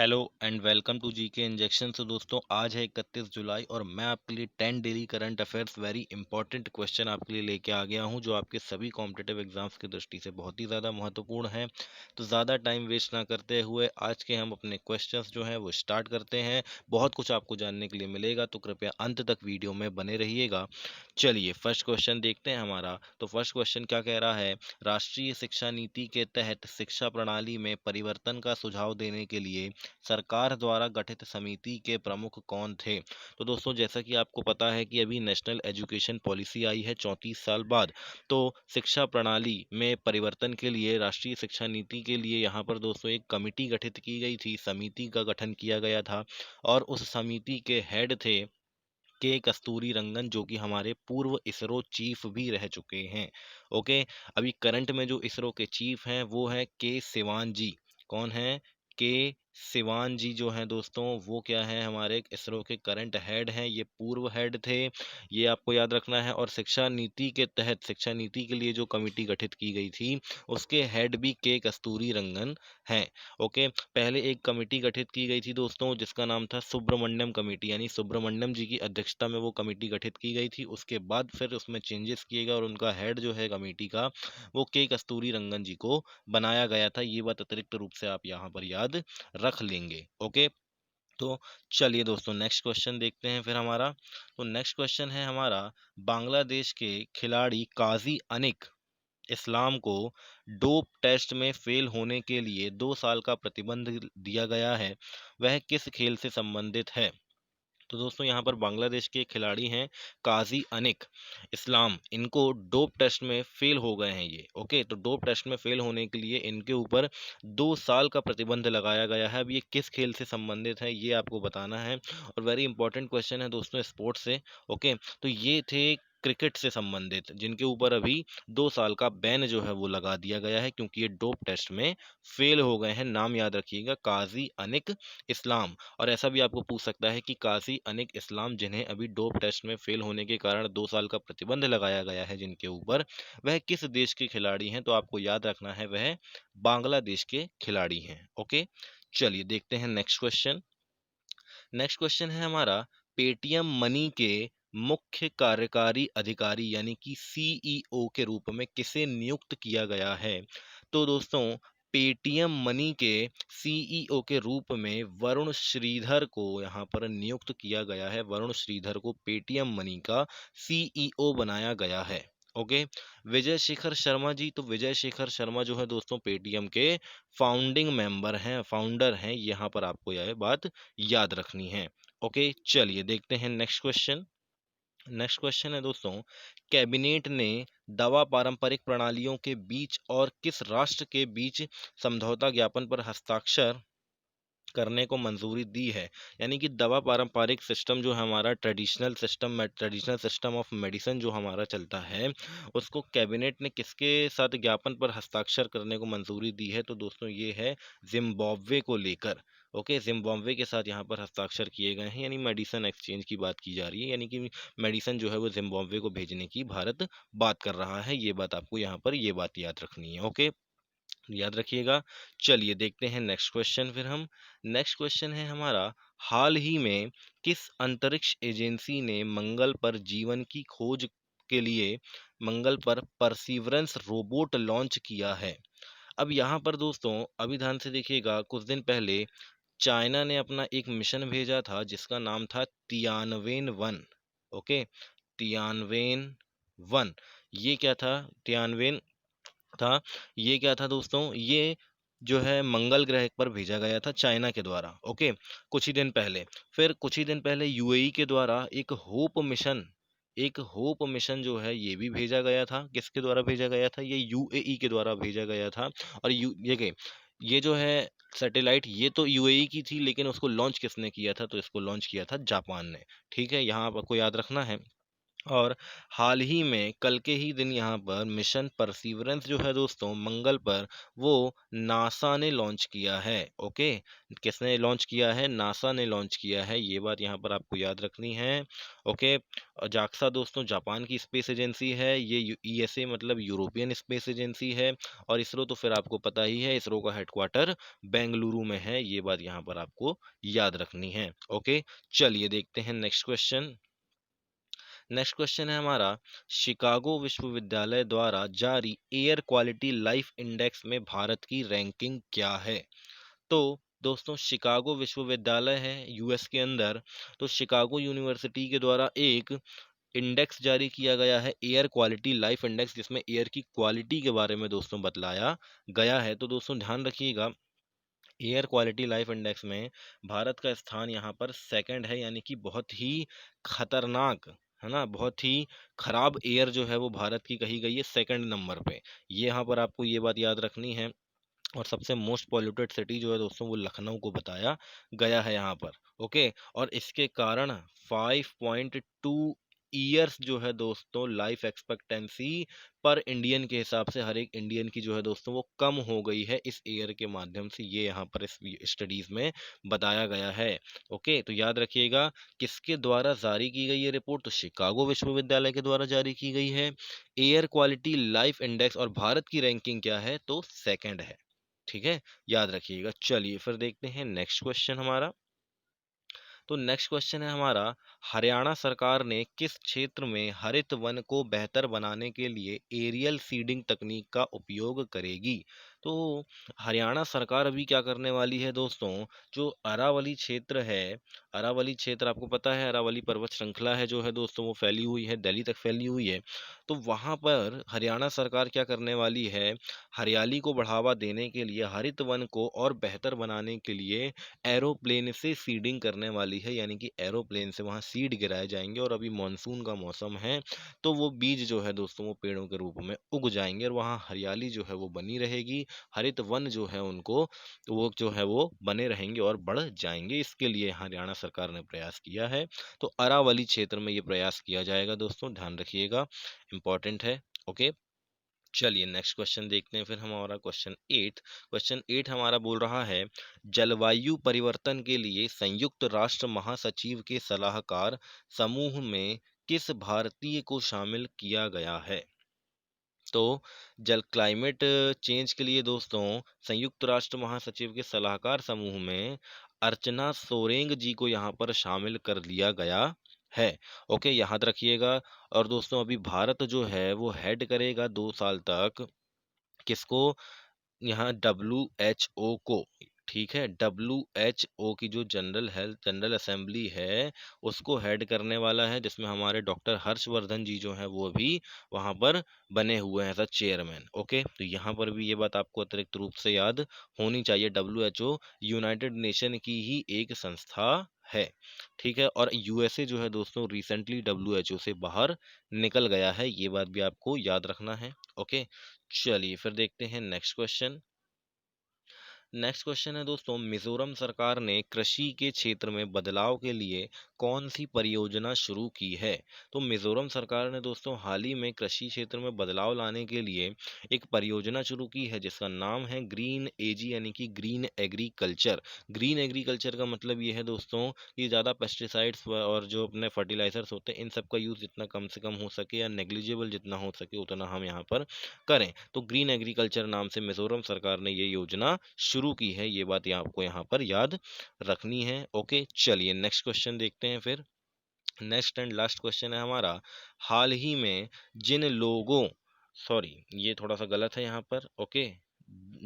Hello and welcome to GK injection. तो दोस्तों आज है 31 जुलाई और मैं आपके लिए 10 daily current affairs very important question आपके लिए लेके आ गया हूं जो आपके सभी कॉम्पिटिटिव एग्जाम्स की दृष्टि से बहुत ही ज़्यादा महत्वपूर्ण है। तो ज़्यादा टाइम वेस्ट ना करते हुए आज के हम अपने क्वेश्चंस जो हैं वो स्टार्ट करते हैं। बहुत कुछ आपको जानने के लिए मिलेगा तो कृपया अंत तक वीडियो में बने रहिएगा। चलिए फर्स्ट क्वेश्चन देखते हैं हमारा। तो फर्स्ट क्वेश्चन क्या कह रहा है, राष्ट्रीय शिक्षा नीति के तहत शिक्षा प्रणाली में परिवर्तन का सुझाव देने के लिए सरकार द्वारा गठित समिति के प्रमुख कौन थे। तो दोस्तों जैसा कि आपको पता है कि अभी नेशनल एजुकेशन पॉलिसी आई है 34 साल बाद। तो शिक्षा प्रणाली में परिवर्तन के लिए राष्ट्रीय शिक्षा नीति के लिए यहाँ पर दोस्तों एक कमिटी गठित की गई थी, समिति का गठन किया गया था और उस समिति के हेड थे के कस्तूरी रंगन, जो कि हमारे पूर्व इसरो चीफ भी रह चुके हैं। ओके, अभी करंट में जो इसरो के चीफ हैं वो है के सिवान जी। कौन है? के सिवान जी जो हैं दोस्तों, वो क्या है, हमारे इसरो के करंट हेड हैं। ये पूर्व हेड थे, ये आपको याद रखना है। और शिक्षा नीति के तहत शिक्षा नीति के लिए जो कमेटी गठित की गई थी उसके हेड भी के कस्तूरी रंगन हैं। ओके, पहले एक कमेटी गठित की गई थी दोस्तों जिसका नाम था सुब्रमण्यम कमेटी, यानी सुब्रमण्यम जी की अध्यक्षता में वो कमेटी गठित की गई थी। उसके बाद फिर उसमें चेंजेस किए गए और उनका हेड जो है कमेटी का वो के कस्तूरी रंगन जी को बनाया गया था। ये बात अतिरिक्त रूप से आप यहाँ पर याद रख लेंगे। ओके, तो चलिए दोस्तों नेक्स्ट क्वेश्चन देखते हैं फिर हमारा। तो नेक्स्ट क्वेश्चन है हमारा, बांग्लादेश के खिलाड़ी काजी अनिक इस्लाम को डोप टेस्ट में फेल होने के लिए 2 साल का प्रतिबंध दिया गया है। वह किस खेल से संबंधित है? तो दोस्तों यहाँ पर बांग्लादेश के खिलाड़ी हैं काजी अनिक इस्लाम, इनको डोप टेस्ट में फेल हो गए हैं ये। ओके, तो डोप टेस्ट में फेल होने के लिए इनके ऊपर 2 साल का प्रतिबंध लगाया गया है। अब ये किस खेल से संबंधित है ये आपको बताना है और वेरी इंपॉर्टेंट क्वेश्चन है दोस्तों स्पोर्ट्स से। ओके, तो ये थे क्रिकेट से संबंधित जिनके ऊपर अभी 2 साल का बैन जो है वो लगा दिया गया है क्योंकि ये डोप टेस्ट में फेल हो गए हैं। नाम याद रखिएगा, काजी अनिक इस्लाम। और ऐसा भी आपको पूछ सकता है कि काजी अनिक इस्लाम जिन्हें अभी डोप टेस्ट में फेल होने के कारण 2 साल का प्रतिबंध लगाया गया है जिनके ऊपर, वह किस देश के खिलाड़ी हैं? तो आपको याद रखना है वह बांग्लादेश के खिलाड़ी हैं। ओके, चलिए देखते हैं नेक्स्ट क्वेश्चन। नेक्स्ट क्वेश्चन है हमारा, पेटीएम मनी के मुख्य कार्यकारी अधिकारी यानी कि सीईओ के रूप में किसे नियुक्त किया गया है? तो दोस्तों पेटीएम मनी के सीईओ के रूप में वरुण श्रीधर को यहाँ पर नियुक्त किया गया है। वरुण श्रीधर को पेटीएम मनी का सीईओ बनाया गया है। ओके, विजय शेखर शर्मा जी, तो विजय शेखर शर्मा जो है दोस्तों पेटीएम के फाउंडिंग मेंबर हैं, फाउंडर हैं। यहाँ पर आपको यह बात याद रखनी है। ओके, चलिए देखते हैं नेक्स्ट क्वेश्चन। नेक्स्ट क्वेश्चन है दोस्तों, कैबिनेट ने दवा पारंपरिक प्रणालियों के बीच और किस राष्ट्र के बीच समझौता ज्ञापन पर हस्ताक्षर करने को मंजूरी दी है? यानी कि दवा पारंपरिक सिस्टम जो है हमारा ट्रेडिशनल सिस्टम ऑफ मेडिसिन जो हमारा चलता है, उसको कैबिनेट ने किसके साथ ज्ञापन पर हस्ताक्षर करने को मंजूरी दी है? तो दोस्तों ये है जिम्बाब्वे को लेकर। ओके, जिम्बाब्वे के साथ यहाँ पर हस्ताक्षर किए गए हैं, यानी मेडिसिन एक्सचेंज की बात की जा रही है, यानी कि मेडिसिन जो है वो जिम्बाब्वे को भेजने की भारत बात कर रहा है। ये बात आपको यहाँ पर ये बात याद रखनी है। ओके, याद रखिएगा। चलिए देखते हैं नेक्स्ट क्वेश्चन फिर हम। नेक्स्ट क्वेश्चन है हमारा, हाल ही में किस अंतरिक्ष एजेंसी ने मंगल पर जीवन की खोज के लिए मंगल पर परसीवरेंस रोबोट लॉन्च किया है? अब यहाँ पर दोस्तों अभी ध्यान से देखिएगा, कुछ दिन पहले चाइना ने अपना एक मिशन भेजा था जिसका नाम था Tianwen one. Okay, Tianwen one, ये क्या था? तियानवेन था, ये क्या था दोस्तों? ये जो है मंगल ग्रह पर भेजा गया था चाइना के द्वारा। ओके, कुछ ही दिन पहले। फिर कुछ ही दिन पहले यूएई के द्वारा एक होप मिशन जो है ये भी भेजा गया था। किसके द्वारा भेजा गया था? ये यूएई के द्वारा भेजा गया था। और ये जो है सैटेलाइट, ये तो यूएई की थी लेकिन उसको लॉन्च किसने किया था? तो इसको लॉन्च किया था जापान ने। ठीक है, यहाँ आपको याद रखना है और हाल ही में कल के ही दिन यहाँ पर मिशन परसीवरेंस जो है दोस्तों मंगल पर, वो नासा ने लॉन्च किया है। ओके, किसने लॉन्च किया है? नासा ने लॉन्च किया है, ये बात यहाँ पर आपको याद रखनी है। ओके, और जाक्सा दोस्तों जापान की स्पेस एजेंसी है, ये ईएसए मतलब यूरोपियन स्पेस एजेंसी है। और इसरो तो फिर आपको पता ही है, इसरो का हेडक्वार्टर बेंगलुरु में है, ये बात यहाँ पर आपको याद रखनी है। ओके, चलिए देखते हैं नेक्स्ट क्वेश्चन। नेक्स्ट क्वेश्चन है हमारा, शिकागो विश्वविद्यालय द्वारा जारी एयर क्वालिटी लाइफ इंडेक्स में भारत की रैंकिंग क्या है? तो दोस्तों शिकागो विश्वविद्यालय है यूएस के अंदर, तो शिकागो यूनिवर्सिटी के द्वारा एक इंडेक्स जारी किया गया है, एयर क्वालिटी लाइफ इंडेक्स, जिसमें एयर की क्वालिटी के बारे में दोस्तों बतलाया गया है। तो दोस्तों ध्यान रखिएगा, एयर क्वालिटी लाइफ इंडेक्स में भारत का स्थान यहाँ पर सेकंड है, यानी कि बहुत ही खतरनाक, है ना, बहुत ही खराब एयर जो है वो भारत की कही गई है सेकंड नंबर पे। ये यहाँ पर आपको ये बात याद रखनी है। और सबसे मोस्ट पॉल्यूटेड सिटी जो है दोस्तों वो लखनऊ को बताया गया है यहाँ पर। ओके, और इसके कारण 5.2 ईयर्स जो है दोस्तों लाइफ एक्सपेक्टेंसी पर इंडियन के हिसाब से, हर एक इंडियन की जो है दोस्तों वो कम हो गई है इस एयर के माध्यम से, ये यहाँ पर इस स्टडीज में बताया गया है। ओके, तो याद रखिएगा किसके द्वारा जारी की गई ये रिपोर्ट? तो शिकागो विश्वविद्यालय के द्वारा जारी की गई है। एयर क्वालिटी लाइफ इंडेक्स, और भारत की रैंकिंग क्या है? तो सेकंड है। ठीक है, याद रखिएगा। चलिए फिर देखते हैं नेक्स्ट क्वेश्चन हमारा। तो नेक्स्ट क्वेश्चन है हमारा, हरियाणा सरकार ने किस क्षेत्र में हरित वन को बेहतर बनाने के लिए एरियल सीडिंग तकनीक का उपयोग करेगी? तो हरियाणा सरकार अभी क्या करने वाली है दोस्तों, जो अरावली क्षेत्र है, अरावली क्षेत्र आपको पता है, अरावली पर्वत श्रृंखला है जो है दोस्तों वो फैली हुई है, दिल्ली तक फैली हुई है। तो वहां पर हरियाणा सरकार क्या करने वाली है, हरियाली को बढ़ावा देने के लिए, हरित वन को और बेहतर बनाने के लिए एरोप्लेन से सीडिंग करने वाली है, यानी कि एरोप्लेन से वहाँ सीड गिराए जाएंगे, और अभी मानसून का मौसम है, तो वो बीज जो है दोस्तों वो पेड़ों के रूप में उग जाएंगे, और वहाँ हरियाली जो है वो बनी रहेगी, हरित वन जो है उनको वो जो है वो बने रहेंगे और बढ़ जाएंगे। इसके लिए हरियाणा सरकार ने प्रयास किया है। तो अरावली क्षेत्र में ये प्रयास किया जाएगा दोस्तों, ध्यान रखिएगा, इंपॉर्टेंट है। ओके, चलिए नेक्स्ट क्वेश्चन देखते हैं फिर हमारा क्वेश्चन 8 हमारा बोल रहा है, जलवायु परिवर्तन के लिए संयुक्त राष्ट्र महासचिव के सलाहकार समूह में किस भारतीय को शामिल किया गया है? तो जल क्लाइमेट चेंज के लिए दोस्तों संयुक्त राष्ट्र महासचिव के सलाहकार समूह में अर्चना सोरेंग जी को यहाँ पर शामिल कर लिया गया है। ओके, याद रखिएगा। और दोस्तों अभी भारत जो है वो हेड करेगा 2 साल तक किसको? यहाँ WHO को। ठीक है, WHO की जो जनरल असेंबली है उसको हेड करने वाला है, जिसमें हमारे डॉक्टर हर्षवर्धन जी जो है वो भी वहां पर बने हुए हैं एज चेयरमैन। ओके, तो यहाँ पर भी ये बात आपको अतिरिक्त रूप से याद होनी चाहिए, WHO यूनाइटेड नेशन की ही एक संस्था है। ठीक है, और यूएसए जो है दोस्तों रिसेंटली WHO से बाहर निकल गया है, ये बात भी आपको याद रखना है। ओके, चलिए फिर देखते हैं नेक्स्ट क्वेश्चन। नेक्स्ट क्वेश्चन है दोस्तों, मिजोरम सरकार ने कृषि के क्षेत्र में बदलाव के लिए कौन सी परियोजना शुरू की है? तो मिजोरम सरकार ने दोस्तों हाल ही में कृषि क्षेत्र में बदलाव लाने के लिए एक परियोजना शुरू की है, जिसका नाम है ग्रीन एजी, यानी कि ग्रीन एग्रीकल्चर। ग्रीन एग्रीकल्चर का मतलब ये है दोस्तों कि ज़्यादा पेस्टिसाइड्स और जो अपने फर्टिलाइजर्स होते हैं इन सब का यूज़ जितना कम से कम हो सके, या नेग्लिजिबल जितना हो सके उतना हम यहाँ पर करें। तो ग्रीन एग्रीकल्चर नाम से मिजोरम सरकार ने ये योजना शुरू की है, ये बात आपको यहाँ पर याद रखनी है। ओके, चलिए नेक्स्ट क्वेश्चन देखते हैं फिर। नेक्स्ट एंड लास्ट क्वेश्चन है हमारा, हाल ही में जिन लोगों, सॉरी ये थोड़ा सा गलत है यहाँ पर। ओके,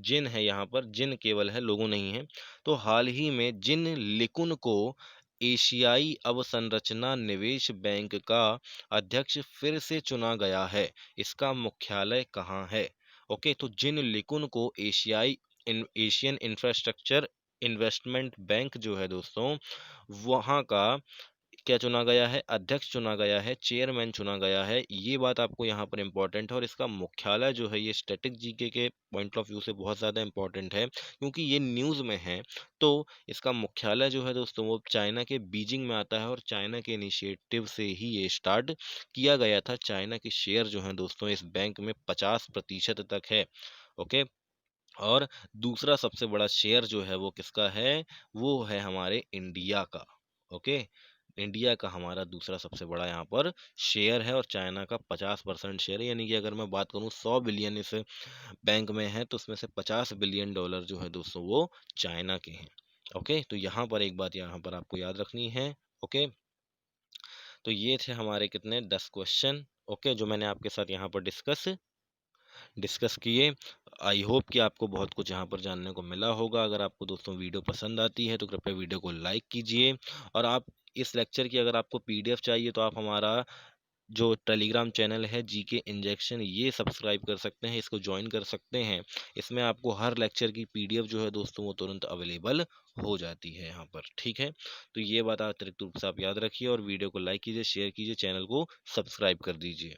जिन है यहाँ पर, जिन केवल है, लोगों नहीं है। तो हाल ही में जिन लिकुन को एशियाई अवसंरचना निवेश बैंक का अध्यक्ष फिर से चुना गया है, इसका मुख्यालय कहाँ है? ओके, तो जिन लिकुन को एशियन इंफ्रास्ट्रक्चर इन्वेस्टमेंट बैंक जो है दोस्तों, वहाँ का क्या चुना गया है? अध्यक्ष चुना गया है, चेयरमैन चुना गया है। ये बात आपको यहाँ पर इम्पोर्टेंट है और इसका मुख्यालय जो है ये स्टैटिक जीके के पॉइंट ऑफ व्यू से बहुत ज़्यादा इम्पोर्टेंट है क्योंकि ये न्यूज़ में है। तो इसका मुख्यालय जो है दोस्तों वो चाइना के बीजिंग में आता है और चाइना के इनिशिएटिव से ही ये स्टार्ट किया गया था। चाइना के शेयर जो हैं दोस्तों इस बैंक में 50% तक है। ओके। और दूसरा सबसे बड़ा शेयर जो है वो किसका है? वो है हमारे इंडिया का। ओके। इंडिया का हमारा दूसरा सबसे बड़ा यहाँ पर शेयर है और चाइना का 50% शेयर है। यानी कि अगर मैं बात करूँ 100 बिलियन इस बैंक में है तो उसमें से 50 बिलियन डॉलर जो है दोस्तों वो चाइना के हैं। ओके। तो यहाँ पर एक बात यहाँ पर आपको याद रखनी है। ओके। तो ये थे हमारे कितने 10 क्वेश्चन। ओके, जो मैंने आपके साथ यहाँ पर डिस्कस डिस्कस किए। आई होप कि आपको बहुत कुछ यहाँ पर जानने को मिला होगा। अगर आपको दोस्तों वीडियो पसंद आती है तो कृपया वीडियो को लाइक कीजिए और आप इस लेक्चर की अगर आपको पीडीएफ चाहिए तो आप हमारा जो टेलीग्राम चैनल है जीके इंजेक्शन ये सब्सक्राइब कर सकते हैं, इसको ज्वाइन कर सकते हैं। इसमें आपको हर लेक्चर की पीडीएफ जो है दोस्तों वो तुरंत अवेलेबल हो जाती है यहाँ पर। ठीक है, तो ये बात अतिरिक्त रूप से आप याद रखिए और वीडियो को लाइक कीजिए, शेयर कीजिए, चैनल को सब्सक्राइब कर दीजिए।